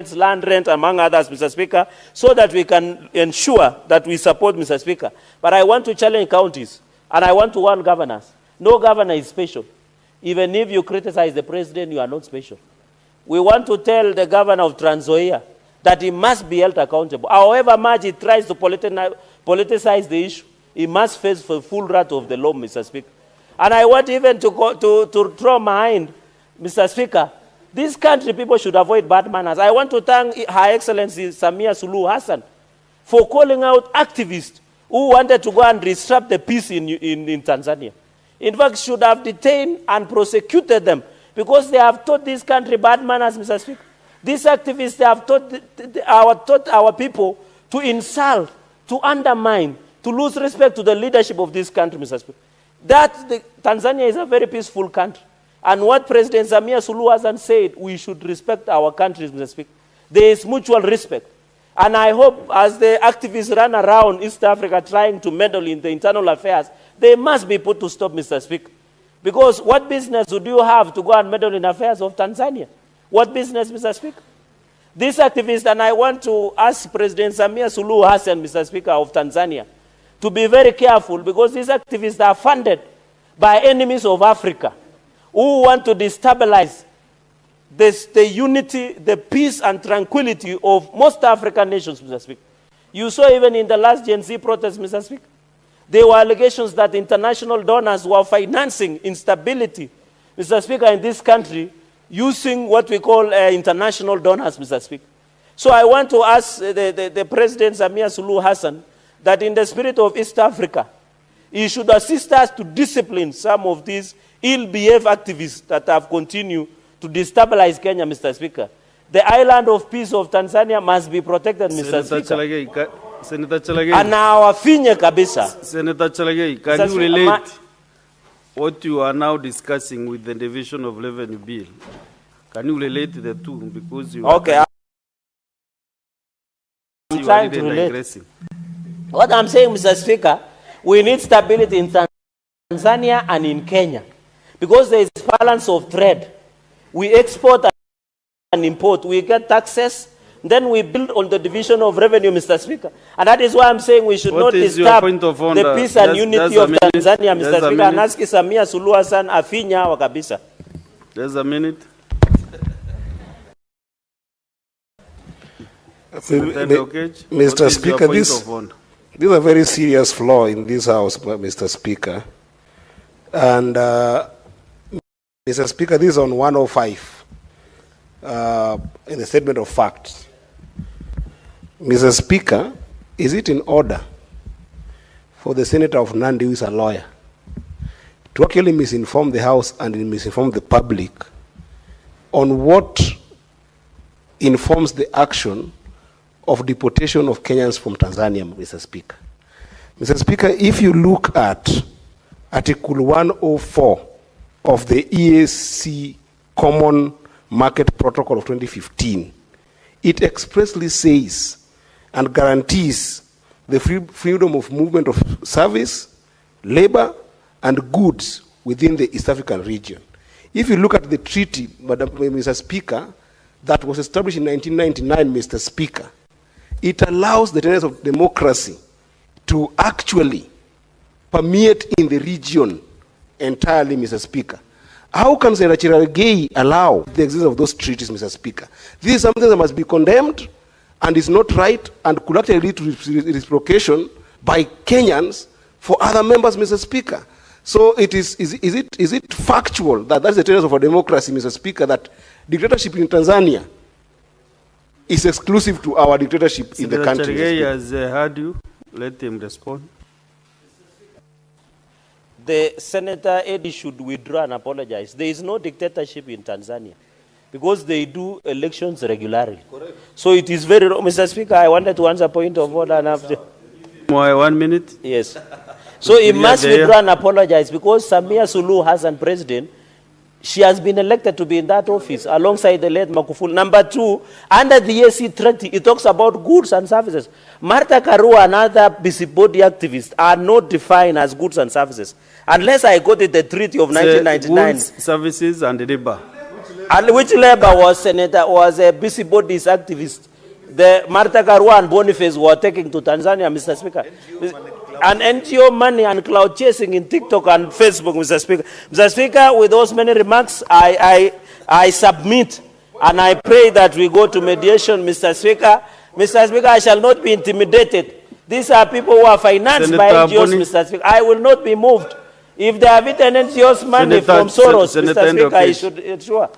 markets, land rent, among others, Mr. Speaker, so that we can ensure that we support, Mr. Speaker. But I want to challenge counties, and I want to warn governors. No governor is special. Even if you criticize the president, you are not special. We want to tell the governor of Trans Nzoia that he must be held accountable. However much he tries to politicize the issue, he must face the full wrath of the law, Mr. Speaker. And I want even to throw mind, Mr. Speaker, this country people should avoid bad manners. I want to thank Her Excellency Samia Suluhu Hassan for calling out activists who wanted to go and disrupt the peace in Tanzania. In fact, should have detained and prosecuted them because they have taught this country bad manners, Mr. Speaker. These activists, they have taught our people to insult, to undermine, to lose respect to the leadership of this country, Mr. Speaker. Tanzania is a very peaceful country. And what President Samia Suluhu Hassan said, we should respect our countries, Mr. Speaker. There is mutual respect. And I hope as the activists run around East Africa trying to meddle in the internal affairs, they must be put to stop, Mr. Speaker. Because what business would you have to go and meddle in affairs of Tanzania? What business, Mr. Speaker? These activists, and I want to ask President Samia Suluhu Hassan, Mr. Speaker, of Tanzania, to be very careful because these activists are funded by enemies of Africa who want to destabilize the unity, the peace and tranquility of most African nations, Mr. Speaker. You saw even in the last Gen Z protest, Mr. Speaker, there were allegations that international donors were financing instability, Mr. Speaker, in this country using what we call international donors, Mr. Speaker. So I want to ask the President Samia Suluhu Hassan that in the spirit of East Africa, he should assist us to discipline some of these ill-behaved activists that have continued to destabilize Kenya, Mr. Speaker. The island of peace of Tanzania must be protected, Mr. Speaker. Senator Cherargei. And our finye kabisa. Senator Cherargei, can you relate what you are now discussing with the Division of Revenue Bill? Can you relate the two? Because you okay. I'm trying to relate. What I'm saying, Mr. Speaker, we need stability in Tanzania and in Kenya. Because there is balance of trade. We export and import. We get taxes. Then we build on the division of revenue, Mr. Speaker. And that is why I'm saying we should not disturb the peace and unity of Tanzania, Mr. Speaker. And ask Samia Suluhu Hassan afinya hawa kabisa. There's a minute. Mr. Speaker, this is a very serious flaw in this House, Mr. Speaker. And, Mr. Speaker, this is on 105 in the statement of facts. Mr. Speaker, is it in order for the Senator of Nandi, who is a lawyer, to actually misinform the House and misinform the public on what informs the action of deportation of Kenyans from Tanzania, Mr. Speaker? Mr. Speaker, if you look at Article 104 of the EAC Common Market Protocol of 2015, it expressly says and guarantees the freedom of movement of service, labor, and goods within the East African region. If you look at the treaty, Mr. Speaker, that was established in 1999, Mr. Speaker, it allows the tenets of democracy to actually permeate in the region entirely, Mr. Speaker. How can Senator Cherargei allow the existence of those treaties, Mr. Speaker? This is something that must be condemned and is not right and could actually lead to reciprocation by Kenyans for other members, Mr. Speaker. So is it factual that that's the tenets of our democracy, Mr. Speaker, that dictatorship in Tanzania is exclusive to our dictatorship in the country? Senator Cherargei has heard you. Let him respond. The Senator Eddie should withdraw and apologize. There is no dictatorship in Tanzania because they do elections regularly. Correct. So it is very wrong. Mr. Speaker, I wanted to answer point of order and after. 1 minute? Yes. So he must withdraw and apologize because Samia Suluhu Hassan, president, she has been elected to be in that office alongside the late Magufuli. Number 2, under the EAC treaty, it talks about goods and services. Martha Karua and other busybody activists are not defined as goods and services. Unless I got it, the treaty of 1999. Goods, services, and labor. And which labor was a busybodies activist? The Martha Karua and Boniface were taking to Tanzania, Mr. Speaker. And NGO money and cloud chasing in TikTok and Facebook, Mr. Speaker. Mr. Speaker, with those many remarks, I submit and I pray that we go to mediation, Mr. Speaker. Mr. Speaker, I shall not be intimidated. These are people who are financed by NGOs, Mr. Speaker. I will not be moved. If they have eaten NGOs money from Soros, Mr. Speaker, I should ensure